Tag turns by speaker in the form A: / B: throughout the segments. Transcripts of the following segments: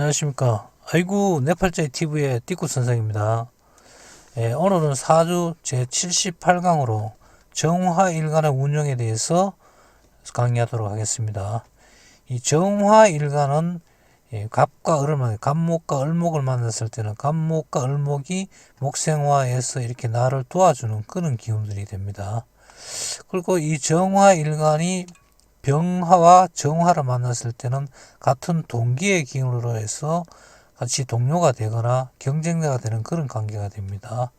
A: 안녕하십니까. 아이고 네팔자의 TV의 띠꾸 선생입니다. 오늘은 사주 제78강으로 정화일간의 운영에 대해서 강의하도록 하겠습니다. 이 정화일간은 갑과 을을 갑목과 을목을 만났을 때는 갑목과 을목이 목생화에서 이렇게 나를 도와주는 그런 기운들이 됩니다. 그리고 이 정화일간이 병화와 정화를 만났을 때는 같은 동기의 기운으로 해서 같이 동료가 되거나 경쟁자가 되는 그런 관계가 됩니다.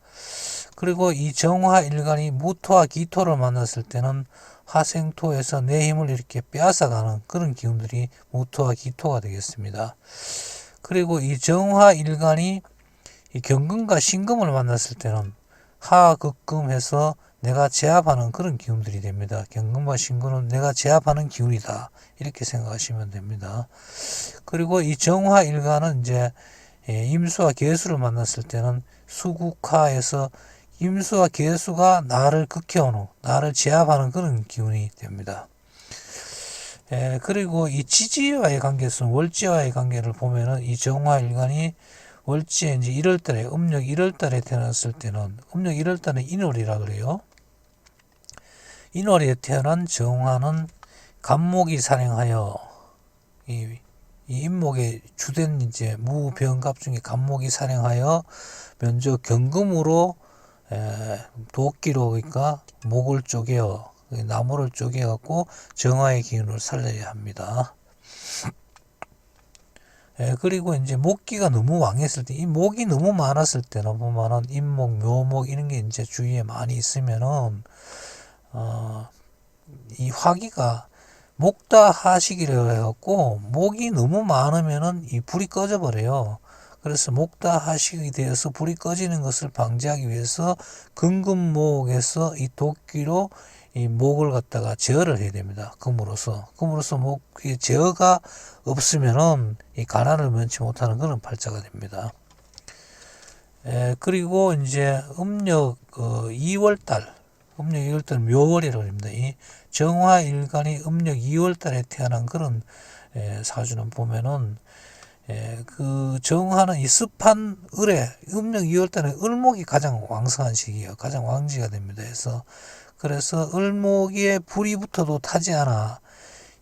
A: 그리고 이 정화일간이 무토와 기토를 만났을 때는 화생토에서 내 힘을 이렇게 빼앗아가는 그런 기운들이 무토와 기토가 되겠습니다. 그리고 이 정화일간이 이 경금과 신금을 만났을 때는 하극금해서 내가 제압하는 그런 기운들이 됩니다. 경금과 신금은 내가 제압하는 기운이다. 이렇게 생각하시면 됩니다. 그리고 이 정화일간은 이제 임수와 계수를 만났을 때는 수국화에서 임수와 계수가 나를 극해오는, 나를 제압하는 그런 기운이 됩니다. 그리고 이 지지와의 관계성, 월지와의 관계를 보면은 이 정화일간이 월지에 이제 1월달에, 음력 1월달에 태어났을 때는, 음력 1월달은 인월이라 그래요. 인월에 태어난 정화는 갑목이 살행하여 이 인목의 주된 이제 무병갑 중에 갑목이 살행하여 먼저 경금으로 도끼로 그러니까 목을 쪼개어 나무를 쪼개 갖고 정화의 기운을 살려야 합니다. 그리고 이제 목기가 너무 왕했을 때, 이 목이 너무 많았을 때는 보면은 인목, 묘목 이런 게 이제 주위에 많이 있으면은 이 화기가 목다하식이라고 해갖고 목이 너무 많으면은 이 불이 꺼져 버려요. 그래서 목다하식이 되어서 불이 꺼지는 것을 방지하기 위해서 금금목에서 이 도끼로 이 목을 갖다가 제어를 해야 됩니다. 금으로서 목의 제어가 없으면은 이 가난을 면치 못하는 그런 팔자가 됩니다. 그리고 이제 음력 2월달 묘월이라고 합니다. 이 정화일간이 음력 2월달에 태어난 그런 사주는 보면은 그 정화는 이 습한 을에 음력 2월달에 을목이 가장 왕성한 시기예요. 가장 왕지가 됩니다. 그래서 을목에 불이 붙어도 타지 않아.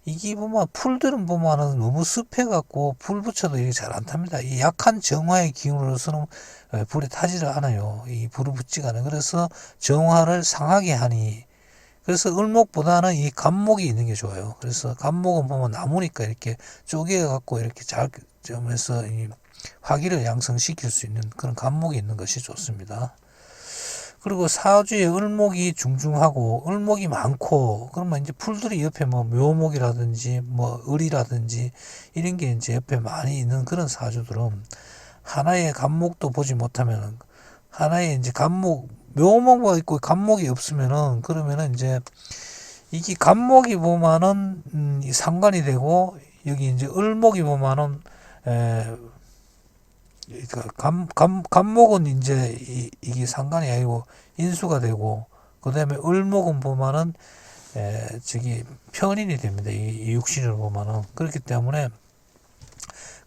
A: 이게 보면 풀들은 보면은 너무 습해갖고 불 붙여도 이게 잘 안 탑니다. 이 약한 정화의 기운으로서는 불이 타지를 않아요. 이 불이 붙지가 않아요. 그래서 정화를 상하게 하니 그래서 을목보다는 이 갑목이 있는 게 좋아요. 그래서 갑목은 보면 나무니까 이렇게 쪼개갖고 이렇게 잘 점에서 이 화기를 양성시킬 수 있는 그런 갑목이 있는 것이 좋습니다. 그리고 사주에 을목이 중중하고 을목이 많고 그러면 이제 풀들이 옆에 뭐 묘목이라든지 뭐 을이라든지 이런 게 이제 옆에 많이 있는 그런 사주들은 하나의 갑목도 보지 못하면은 하나의 이제 갑목 묘목만 있고 갑목이 없으면은 그러면은 이제 이게 갑목이 보면은 상관이 되고 여기 이제 을목이 보면은 갑목은 이제 이게 상관이 아니고 인수가 되고 그 다음에 을목은 보면은 저기 편인이 됩니다. 이 육신을 보면은 그렇기 때문에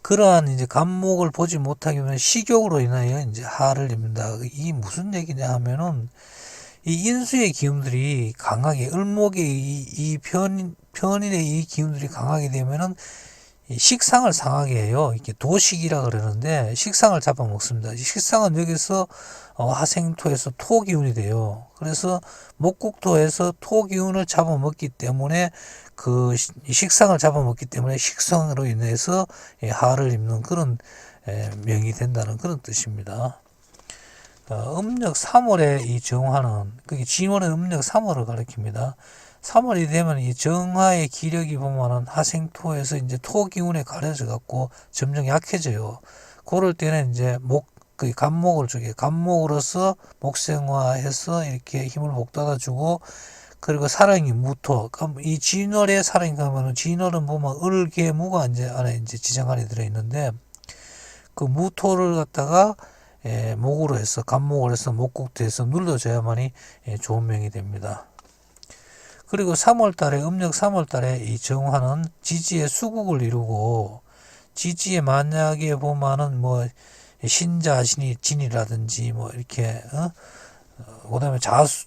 A: 그러한 이제 갑목을 보지 못하게 되면 식욕으로 인하여 이제 하를 입는다. 이 무슨 얘기냐 하면은 이 인수의 기운들이 강하게 을목의 이 편인의 이 기운들이 강하게 되면은 식상을 상하게 해요. 이렇게 도식이라 그러는데 식상을 잡아먹습니다. 식상은 여기서 화생토에서 토 기운이 돼요. 그래서 목국토에서 토 기운을 잡아먹기 때문에 그 식상을 잡아먹기 때문에 식상으로 인해서 하를 입는 그런 명이 된다는 그런 뜻입니다. 음력 3월에 이 정화는 그게 진월의 음력 3월을 가리킵니다. 3월이 되면 이 정화의 기력이 보면은 화생토에서 이제 토 기운에 가려져 갖고 점점 약해져요. 그럴 때는 이제 그 갑목을 갑목으로서 목생화해서 이렇게 힘을 북돋아 주고 그리고 사랑이 무토. 이 진월에 사랑이 가면은 진월은 보면 을계무가 이제 안에 이제 지정 안에 들어 있는데 그 무토를 갖다가 목으로 해서 갑목을 해서 목국토에서 눌러줘야만이 좋은 명이 됩니다. 그리고 3월달에 음력 3월달에 이 정화는 지지의 수국을 이루고 지지에 만약에 보면은 뭐 신자신이 진이라든지 뭐 이렇게 그다음에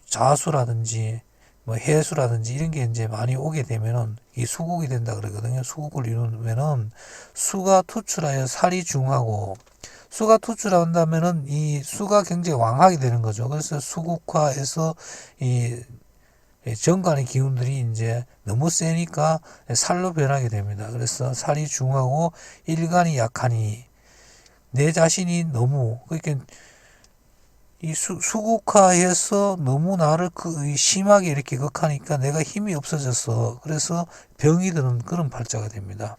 A: 자수라든지 뭐 해수라든지 이런 게 이제 많이 오게 되면은 이 수국이 된다 그러거든요. 수국을 이루면은 수가 투출하여 살이 중하고, 수가 투출한다면은 이 수가 굉장히 왕하게 되는 거죠. 그래서 수국화해서 이 정관의 기운들이 이제 너무 세니까 살로 변하게 됩니다. 그래서 살이 중하고 일간이 약하니 내 자신이 너무, 그러니까 이 수국화해서 너무 나를 심하게 이렇게 극하니까 내가 힘이 없어졌어. 그래서 병이 드는 그런 발자가 됩니다.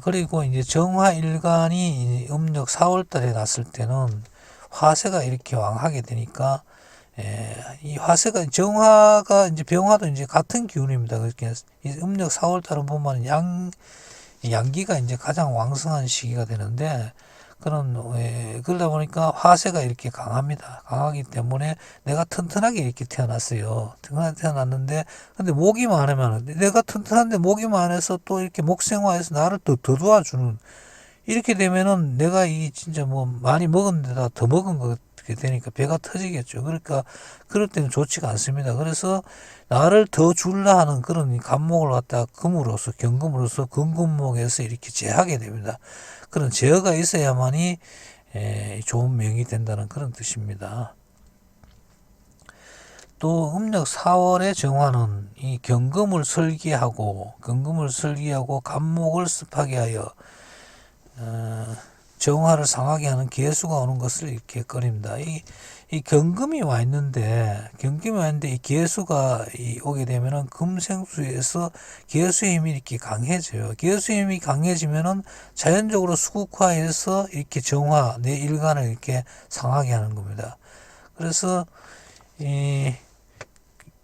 A: 그리고 이제 정화일간이 음력 4월 달에 났을 때는 화세가 이렇게 왕하게 되니까, 이 화세가, 정화가 이제 병화도 이제 같은 기운입니다. 그렇게 음력 4월 달은 보면 양기가 이제 가장 왕성한 시기가 되는데, 그러다 보니까 화세가 이렇게 강합니다. 강하기 때문에 내가 튼튼하게 이렇게 태어났어요. 튼튼하게 태어났는데, 근데 목이 많으면, 내가 튼튼한데 목이 많아서 또 이렇게 목생화해서 나를 또 더 도와주는, 이렇게 되면은 내가 이 진짜 뭐 많이 먹었는데다 더 먹은 거 되니까 배가 터지겠죠. 그러니까 그럴 때는 좋지가 않습니다. 그래서 나를 더 줄라 하는 그런 간목을 갖다 금으로서, 경금으로서 금금목에서 이렇게 제하게 됩니다. 그런 제어가 있어야만이 좋은 명이 된다는 그런 뜻입니다. 또 음력 4월의 정화는 이 경금을 설계하고 간목을 습하게 하여 정화를 상하게 하는 계수가 오는 것을 이렇게 꺼립니다. 이 경금이 와 있는데 이 계수가 오게 되면은 금생수에서 계수의 힘이 이렇게 강해져요. 계수의 힘이 강해지면은 자연적으로 수국화해서 이렇게 정화, 내 일간을 이렇게 상하게 하는 겁니다. 그래서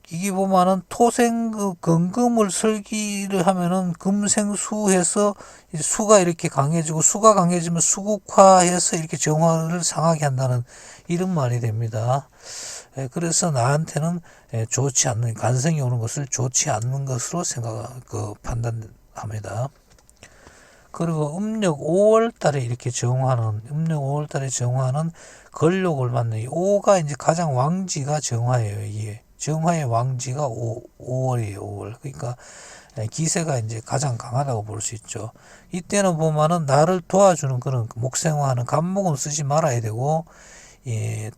A: 이게 보면은 금금을 설기를 하면은 금생수해서 수가 이렇게 강해지고, 수가 강해지면 수국화해서 이렇게 정화를 상하게 한다는 이런 말이 됩니다. 그래서 나한테는 좋지 않는, 간성이 오는 것을 좋지 않는 것으로 판단합니다. 그리고 음력 5월 달에 이렇게 음력 5월 달에 정화는 걸욕을 받는, 이 5가 이제 가장 왕지가 정화예요. 이게 정화의 왕지가 5월이에요. 5월. 그러니까 기세가 이제 가장 강하다고 볼 수 있죠. 이때는 보면은 나를 도와주는 그런 목생화하는 간목은 쓰지 말아야 되고,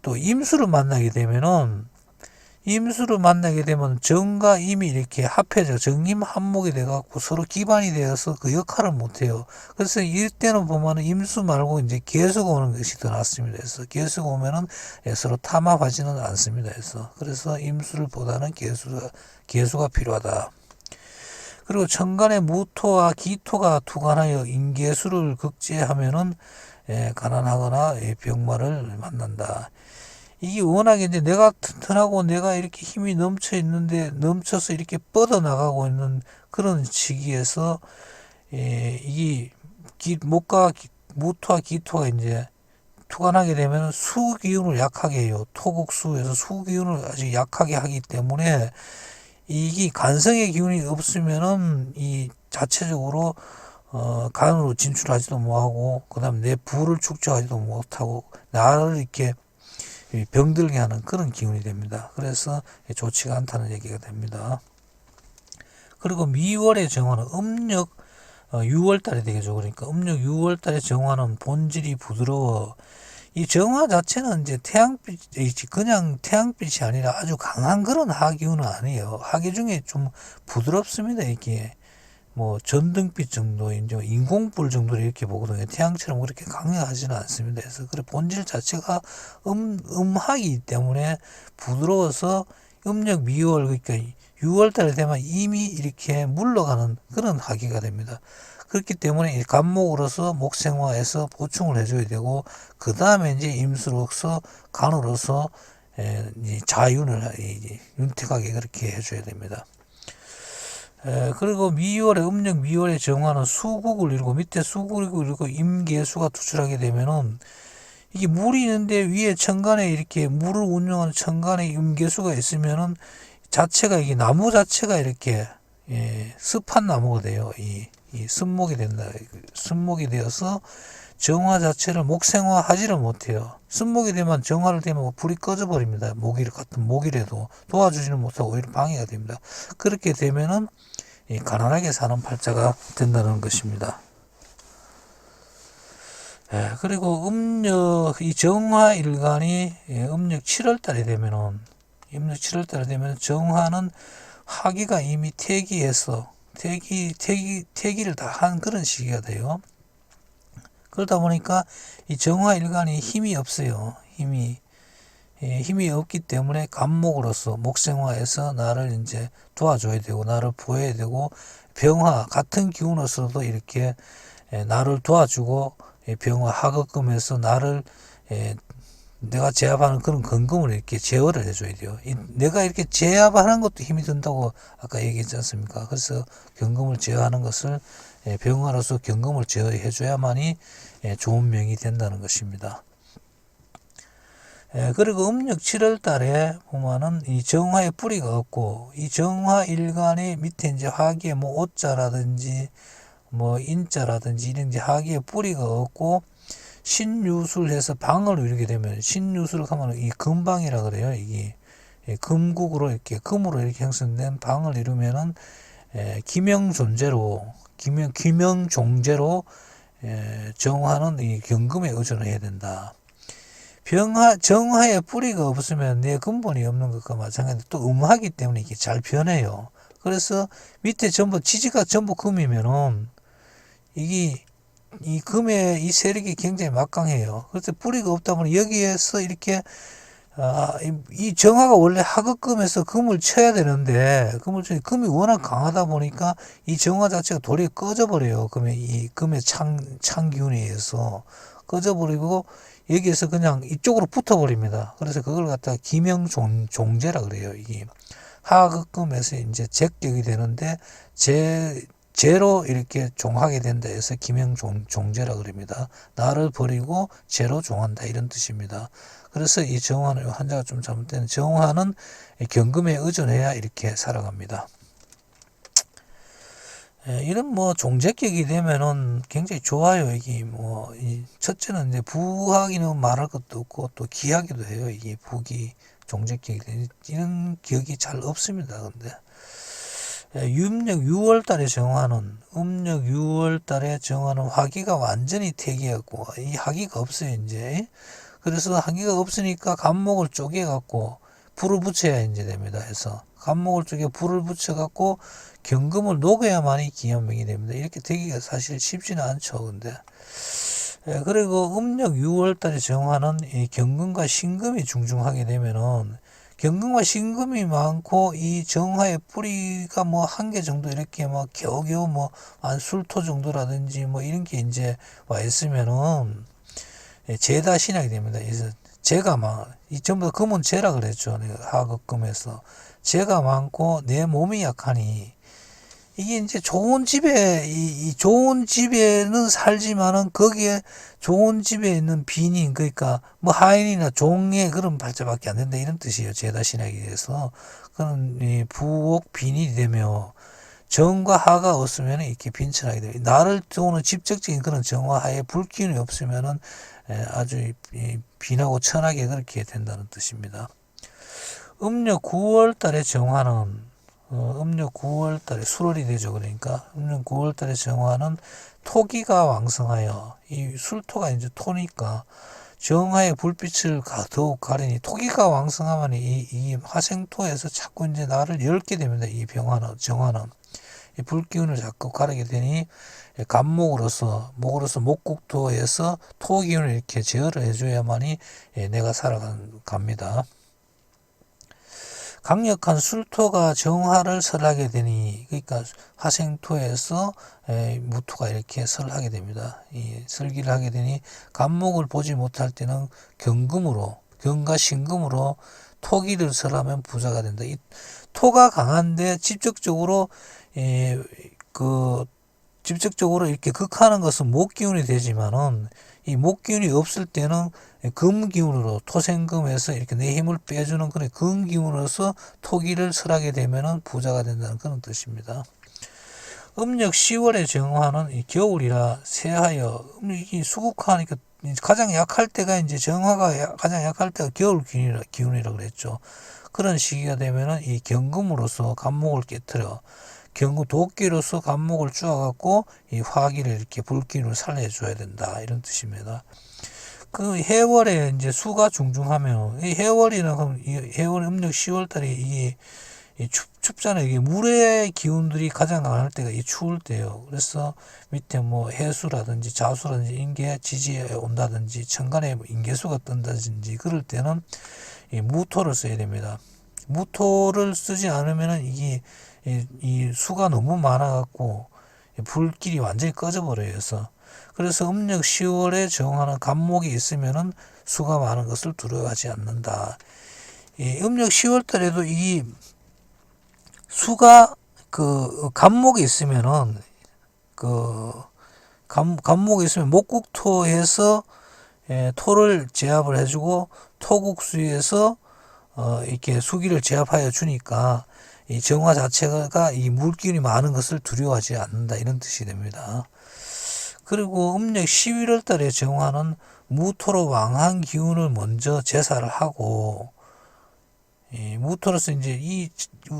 A: 또 임수를 만나게 되면 정과 임이 이렇게 합해져 정임 한목이 돼갖고 서로 기반이 되어서 그 역할을 못해요. 그래서 이때는 보면은 임수 말고 이제 계수가 오는 것이 더 낫습니다. 그래서 계수가 오면은 서로 탐합하지는 않습니다. 그래서 임수를 보다는 계수가 필요하다. 그리고 천간에 무토와 기토가 투관하여 인계수를 극제하면은 가난하거나 병마를 만난다. 이게 워낙에 이제 내가 튼튼하고 내가 이렇게 힘이 넘쳐서 이렇게 뻗어나가고 있는 그런 시기에서, 이게 무토와 기토가 이제 투관하게 되면 수 기운을 약하게 해요. 토국수에서 수 기운을 아주 약하게 하기 때문에 이게 간성의 기운이 없으면은 이 자체적으로 간으로 진출하지도 못하고, 그 다음에 내 부를 축적하지도 못하고 나를 이렇게 병들게 하는 그런 기운이 됩니다. 그래서 좋지가 않다는 얘기가 됩니다. 그리고 미월의 정화는 음력 6월 달에 되겠죠. 그러니까 음력 6월 달의 정화는 본질이 부드러워. 이 정화 자체는 이제 그냥 태양빛이 아니라 아주 강한 그런 하기운은 아니에요. 하기 중에 좀 부드럽습니다. 이게 뭐 전등빛 정도, 이제 인공불 정도로 이렇게 보거든요. 태양처럼 그렇게 강력하지는 않습니다. 그래서 그래 본질 자체가 음하기 때문에 부드러워서 음력 미월, 그러니까 6월 달에 되면 이미 이렇게 물러가는 그런 하기가 됩니다. 그렇기 때문에 간목으로서 목생화해서 보충을 해줘야 되고, 그 다음에 이제 임수로서 간으로서 자윤을 윤택하게 그렇게 해줘야 됩니다. 그리고 음력 미월의 정화는 수국을 이루고, 밑에 수국을 이루고 임계수가 투출하게 되면은 이게 물이 있는데 위에 천간에 이렇게 물을 운영하는 천간에 임계수가 있으면은 이게 나무 자체가 이렇게 습한 나무가 돼요. 이 이 sub목이 된다. sub목이 되어서 정화 자체를 목생화하지를 못해요. sub목이 되면 정화를 되면 불이 꺼져 버립니다. 목일 같은 목이라도 도와주지는 못하고 오히려 방해가 됩니다. 그렇게 되면은 이 가난하게 사는 팔자가 된다는 것입니다. 예, 그리고 이 정화일간이 음력 7월 달에 되면은 정화는 화기가 이미 퇴기해서 퇴기를 다 한 그런 시기가 돼요. 그러다 보니까 이 정화일간이 힘이 없어요. 힘이 없기 때문에 간목으로서 목생화해서 나를 이제 도와줘야 되고 나를 보호해야 되고 병화 같은 기운으로서도 이렇게 나를 도와주고 병화 하급금에서 나를 내가 제압하는 그런 근금을 이렇게 제어를 해줘야 돼요. 내가 이렇게 제압하는 것도 힘이 든다고 아까 얘기했지 않습니까? 그래서 경금을 제어하는 것을 병화로서 경금을 제어해줘야만이 좋은 명이 된다는 것입니다. 그리고 음력 7월 달에 보면은 이 정화의 뿌리가 없고 이 정화 일간의 밑에 이제 화기의 뭐 오자라든지 뭐 인자라든지 이런 이제 화기의 뿌리가 없고 신유술해서 방을 이루게 되면 신유술을 하면 이 금방이라 그래요. 이게 금국으로 이렇게 금으로 이렇게 형성된 방을 이루면은 기명존재로 정화는 이 경금에 의존을 해야 된다. 정화에 뿌리가 없으면 내 근본이 없는 것과 마찬가지로 또 음하기 때문에 이게 잘 변해요. 그래서 밑에 전부 지지가 전부 금이면은 이 금의 이 세력이 굉장히 막강해요. 그래서 뿌리가 없다 보니 여기에서 이렇게 이 정화가 원래 하급금에서 금을 쳐야 되는데 금이 워낙 강하다 보니까 이 정화 자체가 도리어 꺼져버려요. 금의 창 기운에 의해서 꺼져버리고 여기에서 그냥 이쪽으로 붙어버립니다. 그래서 그걸 갖다가 기명종재라 그래요. 이게 하급금에서 이제 적격이 되는데 재로 이렇게 종하게 된다 해서 기명종재라 그럽니다. 나를 버리고 재로 종한다 이런 뜻입니다. 그래서 이 정화는 한자가 좀 잘못된 정화는 경금에 의존해야 이렇게 살아갑니다. 이런 뭐 종재격이 되면은 굉장히 좋아요. 이게 첫째는 이제 부하기는 말할 것도 없고 또 기하기도 해요. 이게 부기 종재격이 이런 격이 잘 없습니다. 근데 음력 6월 달에 정화는 음력 6월 달에 정화는 화기가 완전히 퇴기했고 이 화기가 없어요. 이제 그래서 화기가 없으니까 간목을 쪼개 갖고 불을 붙여야 이제 됩니다. 해서 간목을 쪼개 불을 붙여 갖고 경금을 녹여야만이 기현명이 됩니다. 이렇게 되기가 사실 쉽지는 않죠. 근데 그리고 음력 6월 달에 정화는 이 경금과 신금이 중중하게 되면은 경금과 신금이 많고 이 정화의 뿌리가 뭐 한 개 정도 이렇게 뭐 겨우겨우 뭐 한 술토 정도라든지 뭐 이런 게 이제 와 있으면은 재다 신학이 됩니다. 그래서 재가 이 전부 다 금은 재라 그랬죠. 하급금에서 재가 많고 내 몸이 약하니 이게 이제 좋은 집에 이 좋은 집에는 살지만은 거기에 좋은 집에 있는 빈인 그러니까 뭐 하인이나 종의 그런 발자밖에 안 된다 이런 뜻이에요. 제다 신학에 대해서 그런 부옥 빈이 되며 정과 하가 없으면 이렇게 빈천하게 됩니다. 나를 도우는 직접적인 그런 정화 하에 불기운이 없으면은 아주 빈하고 천하게 그렇게 된다는 뜻입니다. 음력 9월 달에 정화는 음력 9월 달에 수월이 되죠. 그러니까 음력 9월 달에 정화는 토기가 왕성하여 이 술토가 이제 토니까 정화의 불빛을 더욱 가리니 토기가 왕성하면 이 화생토에서 자꾸 이제 나를 열게 됩니다. 이 정화는 이 불기운을 자꾸 가리게 되니 간목으로서 목국토에서 토기운을 이렇게 제어를 해줘야만이 내가 살아갑니다. 강력한 술토가 정화를 설하게 되니 그러니까 화생토에서 무토가 이렇게 설하게 됩니다. 이 설기를 하게 되니 간목을 보지 못할 때는 경과 신금으로 토기를 설하면 부자가 된다. 이 토가 강한데 직접적으로 이렇게 극하는 것은 목기운이 되지만은 이 목기운이 없을 때는 금기운으로 토생금에서 이렇게 내 힘을 빼주는 그런 금기운으로서 토기를 설하게 되면은 부자가 된다는 그런 뜻입니다. 음력 10월에 정화는 이 겨울이라 새하여 이 수국하니까 가장 약할 때가 이제 정화가 가장 약할 때가 겨울 기운이라 그랬죠. 그런 시기가 되면은 이 경금으로서 간목을 깨뜨려 경금 도끼로서 간목을 쥐어갖고 이 화기를 이렇게 불기운을 살려줘야 된다 이런 뜻입니다. 그 해월에 이제 수가 중중하면 이 해월이나 그럼 이 해월 음력 10월달에 이 춥잖아요. 이게 물의 기운들이 가장 강할 때가 이 추울 때요. 그래서 밑에 뭐 해수라든지 자수라든지 인계 지지에 온다든지 천간에 인계수가 뜬다든지 그럴 때는 이 무토를 써야 됩니다. 무토를 쓰지 않으면은 이 수가 너무 많아갖고 불길이 완전히 꺼져버려요. 그래서 음력 10월에 정하는 간목이 있으면은 수가 많은 것을 두려워하지 않는다. 이 음력 10월 달에도 이 수가 그 간목이 있으면은 그 간목이 있으면 목국토에서 토를 제압을 해주고 토국수에서 이렇게 수기를 제압하여 주니까 이 정화 자체가 이 물기운이 많은 것을 두려워하지 않는다 이런 뜻이 됩니다. 그리고 음력 11월 달에 정화는 무토로 왕한 기운을 먼저 제사를 하고 무토로서 이제 이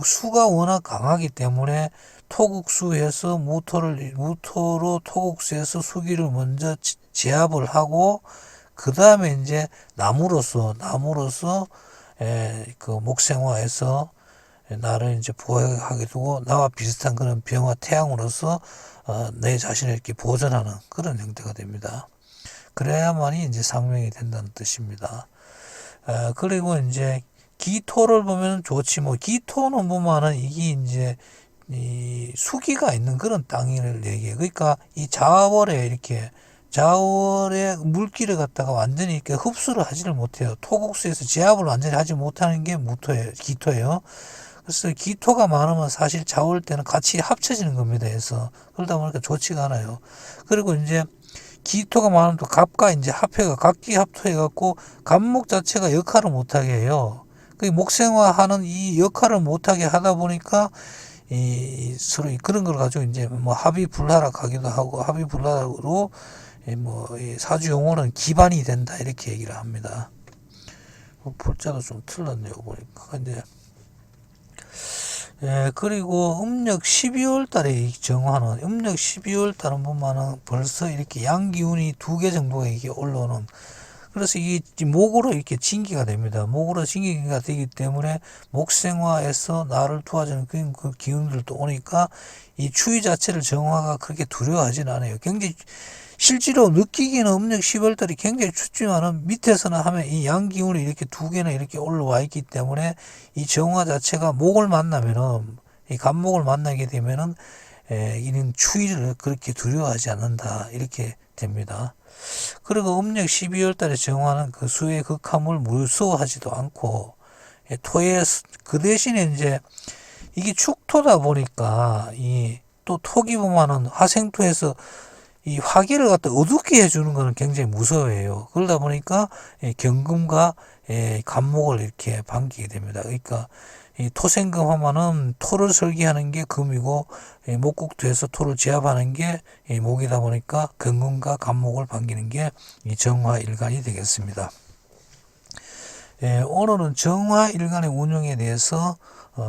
A: 수가 워낙 강하기 때문에 토국수에서 무토로 토국수에서 수기를 먼저 제압을 하고 그 다음에 이제 나무로서 그 목생화해서 나를 이제 보호하게 두고 나와 비슷한 그런 병화 태양으로서 내 자신을 이렇게 보존하는 그런 형태가 됩니다. 그래야만이 이제 상명이 된다는 뜻입니다. 그리고 이제 기토를 보면 좋지 뭐 기토는 보면은 이게 이제 이 수기가 있는 그런 땅을 얘기해요. 그러니까 이 자월에 물기를 갖다가 완전히 이렇게 흡수를 하지를 못해요. 토국수에서 제압을 완전히 하지 못하는 게 기토예요. 그래서 기토가 많으면 사실 자월 때는 같이 합쳐지는 겁니다. 그래서 그러다 보니까 좋지가 않아요. 그리고 이제 기토가 많으면 또 갑과 이제 합해가 각기합토해갖고 갑목 자체가 역할을 못하게 해요. 그 목생화하는 이 역할을 못하게 하다 보니까 이 서로 그런 걸 가지고 이제 뭐 합의불하락하기도 하고 합의불하락으로 뭐 사주 용어는 기반이 된다 이렇게 얘기를 합니다. 불자도 좀 틀렸네요 보니까. 근데 그리고 음력 12월 달에 이 정화는 음력 12월 달은 보면은 벌써 이렇게 양기운이 2개 정도가 이게 올라오는 그래서 이게 목으로 이렇게 징기가 됩니다. 목으로 징기가 되기 때문에 목생화에서 나를 도와주는 그 기운들도 오니까 이 추위 자체를 정화가 그렇게 두려워하진 않아요. 굉장히 실제로 느끼기는 음력 10월 달이 굉장히 춥지만은 밑에서는 하면 이 양기운이 이렇게 2개나 이렇게 올라와 있기 때문에 이 정화 자체가 목을 만나면은 이 간목을 만나게 되면은 이런 추위를 그렇게 두려워하지 않는다 이렇게 됩니다. 그리고 음력 12월 달에 정화는 그 수의 극함을 무서워하지도 않고 토에 그 대신에 이제 이게 축토다 보니까 이 또 토기 보면은 화생토에서 이 화기를 갖다 어둡게 해주는 거는 굉장히 무서워해요. 그러다 보니까 경금과 간목을 이렇게 반기게 됩니다. 그러니까 이 토생금 하면은 토를 설계하는 게 금이고 목국토에서 토를 제압하는 게 목이다 보니까 경금과 간목을 반기는 게 이 정화일간이 되겠습니다. 오늘은 정화일간의 운용에 대해서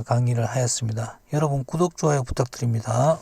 A: 강의를 하였습니다. 여러분 구독, 좋아요 부탁드립니다.